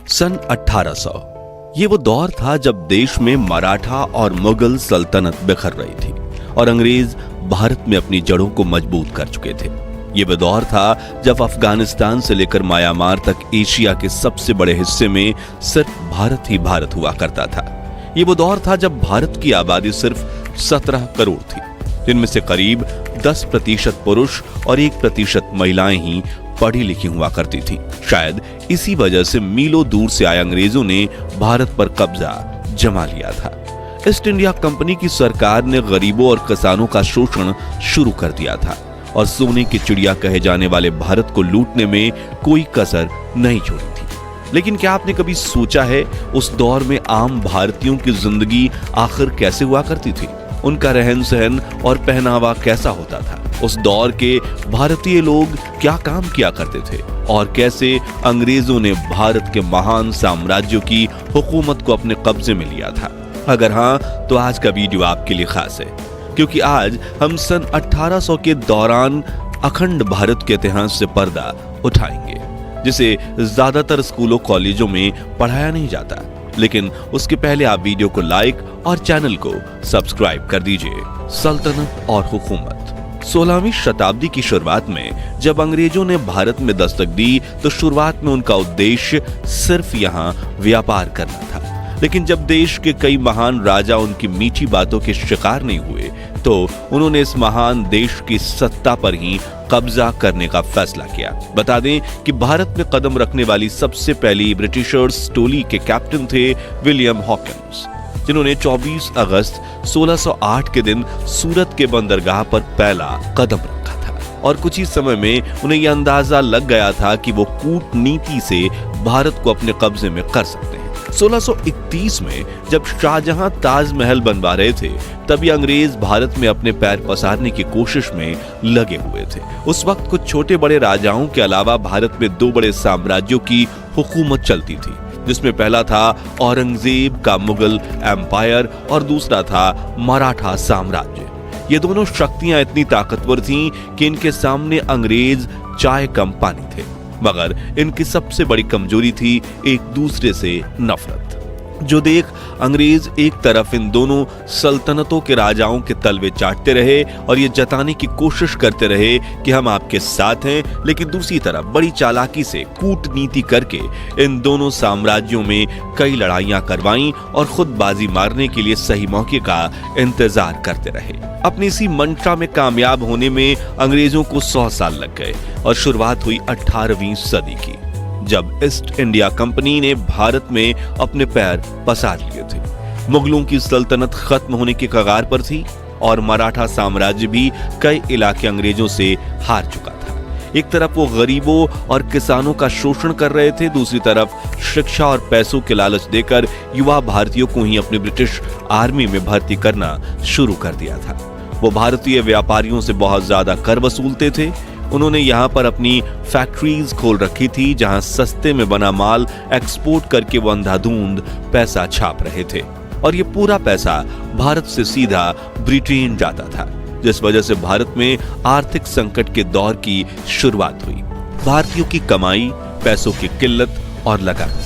सन 1800 ये वो दौर था जब देश में मराठा और मुगल सल्तनत बिखर रही थी और अंग्रेज भारत में अपनी जड़ों को मजबूत कर चुके थे। ये वो दौर था जब अफगानिस्तान से लेकर म्यांमार तक एशिया के सबसे बड़े हिस्से में सिर्फ भारत ही भारत हुआ करता था। ये वो दौर था जब भारत की आबादी सिर्फ 17 करोड़ थी, जिनमें से करीब 10% पुरुष और 1% महिलाएं ही पढ़ी लिखी हुआ करती थी। शायद इसी वजह से मीलों दूर से आए अंग्रेजों ने भारत पर कब्जा जमा लिया था। ईस्ट इंडिया कंपनी की सरकार ने गरीबों और किसानों का शोषण शुरू कर दिया था और सोने की चिड़िया कहे जाने वाले भारत को लूटने में कोई कसर नहीं छोड़ी थी। लेकिन क्या आपने कभी सोचा है उस दौर में आम भारतीयों की जिंदगी आखिर कैसे हुआ करती थी? उनका रहन सहन और पहनावा कैसा होता था? उस दौर के भारतीय लोग क्या काम किया करते थे और कैसे अंग्रेजों ने भारत के महान साम्राज्यों की हुकूमत को अपने कब्जे में लिया था? अगर हाँ, तो आज का वीडियो आपके लिए खास है, क्योंकि आज हम सन 1800 के दौरान अखंड भारत के इतिहास से पर्दा उठाएंगे, जिसे ज्यादातर स्कूलों कॉलेजों में पढ़ाया नहीं जाता। लेकिन उसके पहले आप वीडियो को लाइक और चैनल को सब्सक्राइब कर दीजिए। सल्तनत और हुकूमत। 16वीं शताब्दी की शुरुआत में जब अंग्रेजों ने भारत में दस्तक दी तो शुरुआत में उनका उद्देश्य सिर्फ यहाँ व्यापार करना था। लेकिन जब देश के कई महान राजा उनकी मीठी बातों के शिकार नहीं हुए तो उन्होंने इस महान देश की सत्ता पर ही कब्जा करने का फैसला किया। बता दें कि भारत में कदम रखने वाली सबसे पहली ब्रिटिशर्स टोली के कैप्टन थे विलियम हॉकिंस, जिन्होंने 24 अगस्त 1608 के दिन सूरत के बंदरगाह पर पहला कदम रखा था और कुछ ही समय में उन्हें यह अंदाजा लग गया था कि वो कूटनीति से भारत को अपने कब्जे में कर सकते हैं। 1631 में जब शाहजहां ताजमहल बनवा रहे थे तभी अंग्रेज भारत में अपने पैर पसारने की कोशिश में लगे हुए थे। उस वक्त कुछ छोटे बड़े राजाओं के अलावा भारत में 2 बड़े साम्राज्यों की हुकूमत चलती थी, जिसमें पहला था औरंगजेब का मुगल एम्पायर और दूसरा था मराठा साम्राज्य। ये दोनों शक्तियां इतनी ताकतवर थीं कि इनके सामने अंग्रेज चाय कम पानी थे, मगर इनकी सबसे बड़ी कमजोरी थी एक दूसरे से नफरत। जो देख अंग्रेज एक तरफ इन दोनों सल्तनतों के राजाओं के तलवे चाटते रहे और ये जताने की कोशिश करते रहे कि हम आपके साथ हैं, लेकिन दूसरी तरफ बड़ी चालाकी से कूटनीति करके इन दोनों साम्राज्यों में कई लड़ाइयां करवाईं और खुद बाजी मारने के लिए सही मौके का इंतजार करते रहे। अपनी इसी मंशा में कामयाब होने में अंग्रेजों को 100 साल लग गए और शुरुआत हुई 18वीं सदी की, जब ईस्ट इंडिया कंपनी ने भारत में अपने पैर पसार लिए थे। मुगलों की सल्तनत खत्म होने के कगार पर थी और मराठा साम्राज्य भी कई इलाके अंग्रेजों से हार चुका था। एक तरफ वो गरीबों और किसानों का शोषण कर रहे थे, दूसरी तरफ शिक्षा और पैसों के लालच देकर युवा भारतीयों को ही अपनी ब्रिटिश आर्मी में भर्ती करना शुरू कर दिया था। वो भारतीय व्यापारियों से बहुत ज्यादा कर वसूलते थे। उन्होंने यहाँ पर अपनी फैक्ट्रीज खोल रखी थी, जहां सस्ते में बना माल एक्सपोर्ट करके वो अंधाधुंध पैसा छाप रहे थे और ये पूरा पैसा भारत से सीधा ब्रिटेन जाता था, जिस वजह से भारत में आर्थिक संकट के दौर की शुरुआत हुई। भारतीयों की कमाई, पैसों की किल्लत और लगान।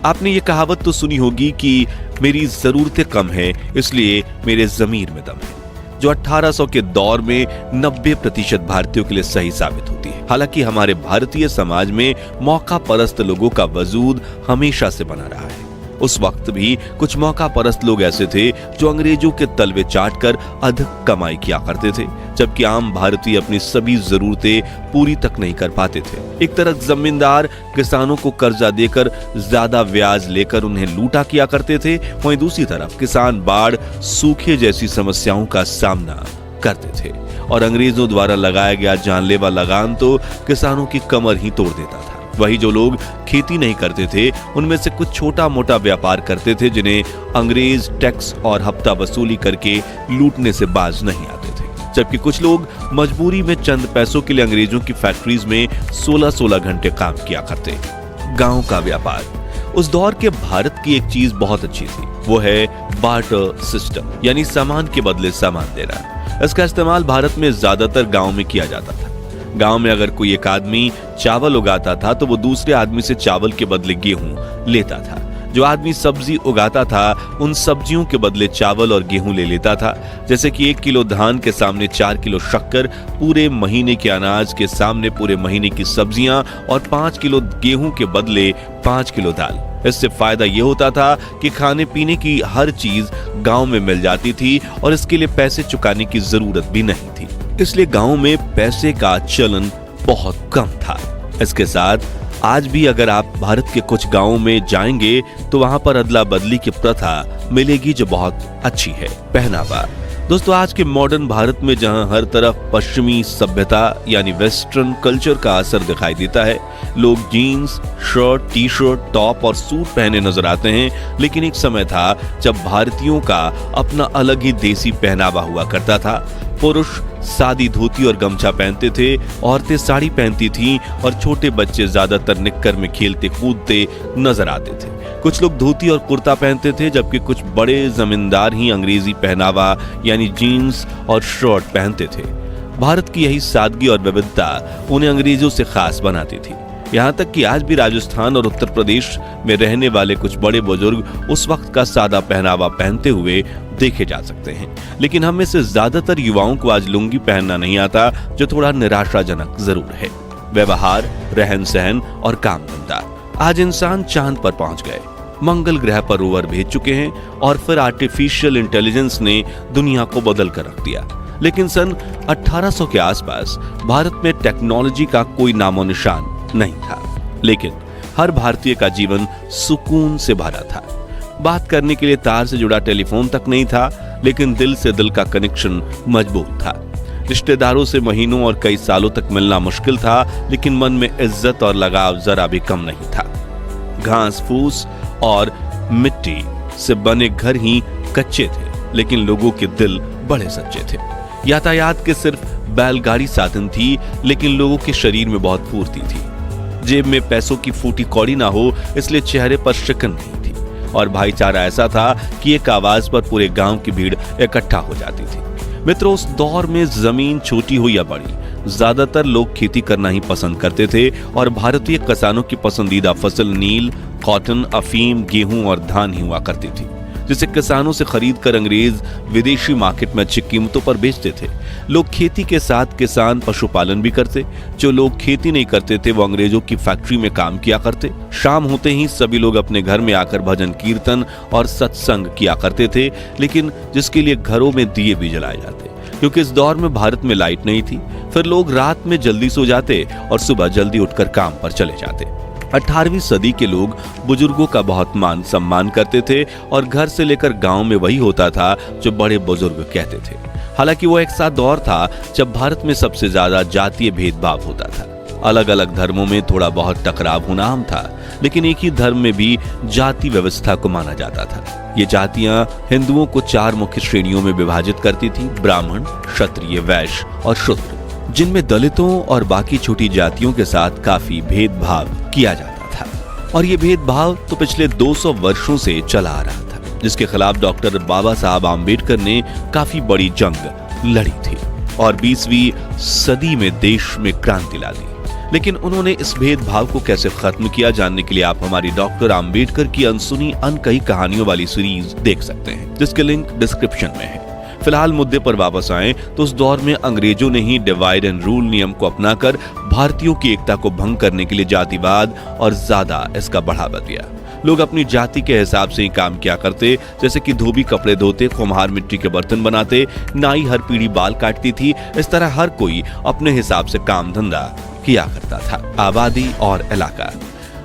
आपने ये कहावत तो सुनी होगी कि मेरी जरूरतें कम है इसलिए मेरे जमीर में दम है, जो 1800 के दौर में 90% भारतीयों के लिए सही साबित होती है। हालांकि हमारे भारतीय समाज में मौका परस्त लोगों का वजूद हमेशा से बना रहा है। उस वक्त भी कुछ मौका परस्त लोग ऐसे थे जो अंग्रेजों के तलवे चाटकर अधिक कमाई किया करते थे, जबकि आम भारतीय अपनी सभी जरूरतें पूरी तक नहीं कर पाते थे। एक तरफ जमींदार किसानों को कर्जा देकर ज्यादा ब्याज लेकर उन्हें लूटा किया करते थे, वहीं दूसरी तरफ किसान बाढ़, सूखे जैसी समस्याओं का सामना करते थे और अंग्रेजों द्वारा लगाया गया जानलेवा लगान तो किसानों की कमर ही तोड़ देता था। वही जो लोग खेती नहीं करते थे उनमें से कुछ छोटा मोटा व्यापार करते थे, जिन्हें अंग्रेज टैक्स और हफ्ता वसूली करके लूटने से बाज नहीं आते थे, जबकि कुछ लोग मजबूरी में चंद पैसों के लिए अंग्रेजों की फैक्ट्रीज में 16-16 घंटे काम किया करते। गांव का व्यापार। उस दौर के भारत की एक चीज बहुत अच्छी थी, वो है बार्टर सिस्टम, यानी सामान के बदले सामान देना। इसका इस्तेमाल भारत में ज्यादातर गांव में किया जाता था। गांव में अगर कोई एक आदमी चावल उगाता था तो वो दूसरे आदमी से चावल के बदले गेहूं लेता था। जो आदमी सब्जी उगाता था उन सब्जियों के बदले चावल और गेहूं ले लेता था। जैसे कि 1 किलो धान के सामने 4 किलो शक्कर, पूरे महीने के अनाज के सामने पूरे महीने की सब्जियां और 5 किलो गेहूं के बदले 5 किलो दाल। इससे फायदा यह होता था कि खाने पीने की हर चीज गांव में मिल जाती थी और इसके लिए पैसे चुकाने की जरूरत भी नहीं थी। इसलिए गांव में पैसे का चलन बहुत कम था। इसके साथ आज भी अगर आप भारत के कुछ गांवों में जाएंगे तो वहां पर अदला बदली की प्रथा मिलेगी जो बहुत अच्छी है। पहनावा दोस्तों, आज के मॉडर्न भारत में जहां हर तरफ पश्चिमी सभ्यता यानी वेस्टर्न कल्चर का असर दिखाई देता है, लोग jeans, shirt, T shirt, top और सूट पहने नजर आते हैं, लेकिन एक समय था जब भारतीयों का अपना अलग ही देसी पहनावा हुआ करता था। पुरुष सादी धोती और गमछा पहनते थे, औरतें साड़ी पहनती थीं और छोटे बच्चे ज्यादातर निक्कर में खेलते कूदते नजर आते थे। कुछ लोग धोती और कुर्ता पहनते थे, जबकि कुछ बड़े जमींदार ही अंग्रेजी पहनावा यानी जीन्स और शर्ट पहनते थे। भारत की यही सादगी और विविधता उन्हें अंग्रेजों से खास बनाती थी। यहाँ तक कि आज भी राजस्थान और उत्तर प्रदेश में रहने वाले कुछ बड़े बुजुर्ग उस वक्त का सादा पहनावा पहनते हुए देखे जा सकते हैं। लेकिन हम में से ज्यादातर युवाओं को आज लुंगी पहनना नहीं आता, जो थोड़ा निराशाजनक जरूर है। व्यवहार, रहन सहन और काम धंधा, आज इंसान चांद पर पहुंच गए, मंगल ग्रह पर रोवर भेज चुके हैं और फिर आर्टिफिशियल इंटेलिजेंस ने दुनिया को बदल कर रख दिया। लेकिन सन 1800 के आसपास भारत में टेक्नोलॉजी का कोई नामो निशान नहीं था, लेकिन हर भारतीय का जीवन सुकून से भरा था। बात करने के लिए तार से जुड़ा टेलीफोन तक नहीं था, लेकिन दिल से दिल का कनेक्शन मजबूत था। रिश्तेदारों से महीनों और कई सालों तक मिलना मुश्किल था, लेकिन मन में इज्जत और लगाव जरा भी कम नहीं था। घास फूस और मिट्टी से बने घर ही कच्चे थे, लेकिन लोगों के दिल बड़े सच्चे थे। यातायात के सिर्फ बैलगाड़ी साधन थी, लेकिन लोगों के शरीर में बहुत फुर्ती थी। जेब में पैसों की फूटी कौड़ी ना हो, इसलिए चेहरे पर शिकन नहीं थी। और भाईचारा ऐसा था कि एक आवाज पर पूरे गांव की भीड़ इकट्ठा हो जाती थी। मित्रों, उस दौर में जमीन छोटी हो या बड़ी, ज्यादातर लोग खेती करना ही पसंद करते थे और भारतीय किसानों की पसंदीदा फसल नील, कॉटन, अफीम, गेहूं और धान ही हुआ करती थी, जिसे किसानों से खरीद कर अंग्रेज विदेशी मार्केट में अच्छी कीमतों पर बेचते थे। लोग खेती के साथ किसान पशुपालन भी करते। जो लोग खेती नहीं करते थे वो अंग्रेजों की फैक्ट्री में काम किया करते। शाम होते ही सभी लोग अपने घर में आकर भजन कीर्तन और सत्संग किया करते थे, लेकिन जिसके लिए घरों में दिए भी जलाए जाते, क्योंकि इस दौर में भारत में लाइट नहीं थी। फिर लोग रात में जल्दी सो जाते और सुबह जल्दी उठकर काम पर चले जाते। 18वीं सदी के लोग बुजुर्गों का बहुत मान सम्मान करते थे और घर से लेकर गांव में वही होता था जो बड़े बुजुर्ग कहते थे। हालांकि वो एक सा दौर था जब भारत में सबसे ज्यादा जातीय भेदभाव होता था। अलग अलग धर्मों में थोड़ा बहुत टकराव होना आम था, लेकिन एक ही धर्म में भी जाति व्यवस्था को माना जाता था। ये जातियां हिंदुओं को 4 मुख्य श्रेणियों में विभाजित करती थी: ब्राह्मण, क्षत्रिय, वैश्य और शूद्र, जिनमें दलितों और बाकी छोटी जातियों के साथ काफी भेदभाव किया जाता था। और ये भेदभाव तो पिछले 200 वर्षों से चला आ रहा था, जिसके खिलाफ डॉक्टर बाबा साहब आम्बेडकर ने काफी बड़ी जंग लड़ी थी और 20वीं सदी में देश में क्रांति ला दी। लेकिन उन्होंने इस भेदभाव को कैसे खत्म किया, जानने के लिए आप हमारी डॉक्टर आम्बेडकर की अनसुनी अनकही कहानियों वाली सीरीज देख सकते हैं, जिसके लिंक डिस्क्रिप्शन में है। फिलहाल मुद्दे पर वापस आएं तो उस दौर में अंग्रेजों ने ही डिवाइड एंड रूल नियम को अपनाकर भारतीयों की एकता को भंग करने के लिए जातिवाद और ज्यादा इसका बढ़ावा दिया। लोग अपनी जाति के हिसाब से ही काम किया करते, जैसे कि धोबी कपड़े धोते, कुम्हार मिट्टी के बर्तन बनाते, नाई हर पीढ़ी बाल काटती थी। इस तरह हर कोई अपने हिसाब से काम धंधा किया करता था। आबादी और इलाका।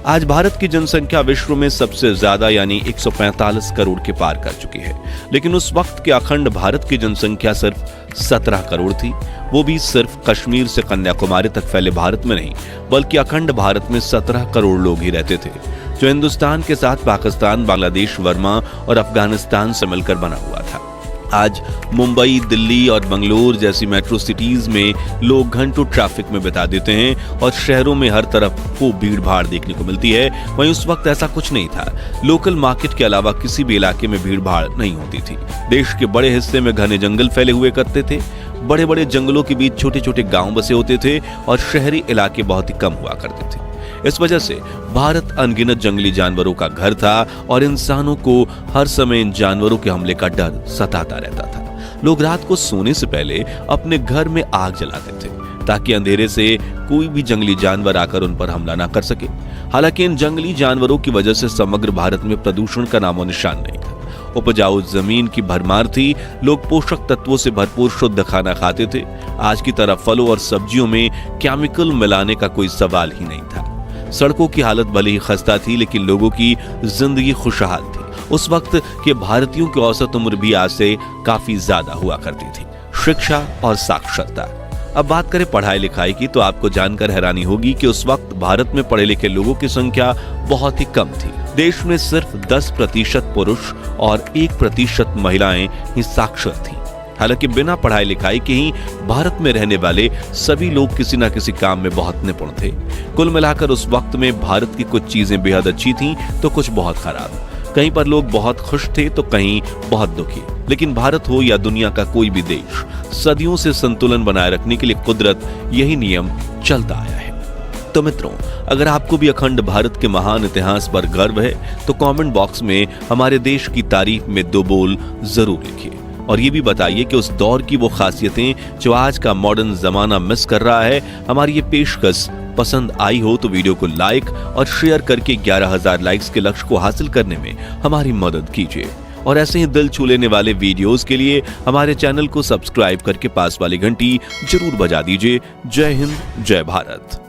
आज भारत की जनसंख्या विश्व में सबसे ज्यादा यानी 145 करोड़ के पार कर चुकी है, लेकिन उस वक्त के अखंड भारत की जनसंख्या सिर्फ 17 करोड़ थी। वो भी सिर्फ कश्मीर से कन्याकुमारी तक फैले भारत में नहीं, बल्कि अखंड भारत में 17 करोड़ लोग ही रहते थे, जो हिंदुस्तान के साथ पाकिस्तान, बांग्लादेश, वर्मा और अफगानिस्तान से मिलकर बना हुआ था। आज मुंबई, दिल्ली और बंगलोर जैसी मेट्रो सिटीज में लोग घंटों ट्रैफिक में बिता देते हैं और शहरों में हर तरफ खूब भीड़ भाड़ देखने को मिलती है। वहीं उस वक्त ऐसा कुछ नहीं था। लोकल मार्केट के अलावा किसी भी इलाके में भीड़ भाड़ नहीं होती थी। देश के बड़े हिस्से में घने जंगल फैले हुए करते थे। बड़े बड़े जंगलों के बीच छोटे छोटे गांव बसे होते थे और शहरी इलाके बहुत ही कम हुआ करते थे। इस वजह से भारत अनगिनत जंगली जानवरों का घर था और इंसानों को हर समय इन जानवरों के हमले का डर सताता रहता था। लोग रात को सोने से पहले अपने घर में आग जलाते थे ताकि अंधेरे से कोई भी जंगली जानवर आकर उन पर हमला ना कर सके। हालांकि इन जंगली जानवरों की वजह से समग्र भारत में प्रदूषण का नामो निशान नहीं था। उपजाऊ जमीन की भरमार थी, लोग पोषक तत्वों से भरपूर शुद्ध खाना खाते थे। आज की तरह फलों और सब्जियों में केमिकल मिलाने का कोई सवाल ही नहीं था। सड़कों की हालत भले ही खस्ता थी, लेकिन लोगों की जिंदगी खुशहाल थी। उस वक्त के भारतीयों की औसत उम्र भी आज से काफी ज्यादा हुआ करती थी। शिक्षा और साक्षरता। अब बात करें पढ़ाई लिखाई की, तो आपको जानकर हैरानी होगी कि उस वक्त भारत में पढ़े लिखे लोगों की संख्या बहुत ही कम थी। देश में सिर्फ 10% पुरुष और 1% महिलाएं ही साक्षर थीं। हालांकि बिना पढ़ाई लिखाई के ही भारत में रहने वाले सभी लोग किसी न किसी काम में बहुत निपुण थे। कुल मिलाकर उस वक्त में भारत की कुछ चीजें बेहद अच्छी थीं तो कुछ बहुत खराब। कहीं पर लोग बहुत खुश थे तो कहीं बहुत दुखी। लेकिन भारत हो या दुनिया का कोई भी देश, सदियों से संतुलन बनाए रखने के लिए कुदरत यही नियम चलता आया है। तो मित्रों, अगर आपको भी अखंड भारत के महान इतिहास पर गर्व है तो कमेंट बॉक्स में हमारे देश की तारीफ में 2 बोल जरूर लिखिए और ये भी बताइए कि उस दौर की वो खासियतें जो आज का मॉडर्न जमाना मिस कर रहा है। हमारी ये पेशकश पसंद आई हो तो वीडियो को लाइक और शेयर करके 11,000 लाइक्स के लक्ष्य को हासिल करने में हमारी मदद कीजिए। और ऐसे ही दिल छू लेने वाले वीडियोस के लिए हमारे चैनल को सब्सक्राइब करके पास वाली घंटी जरूर बजा दीजिए। जय हिंद, जय भारत।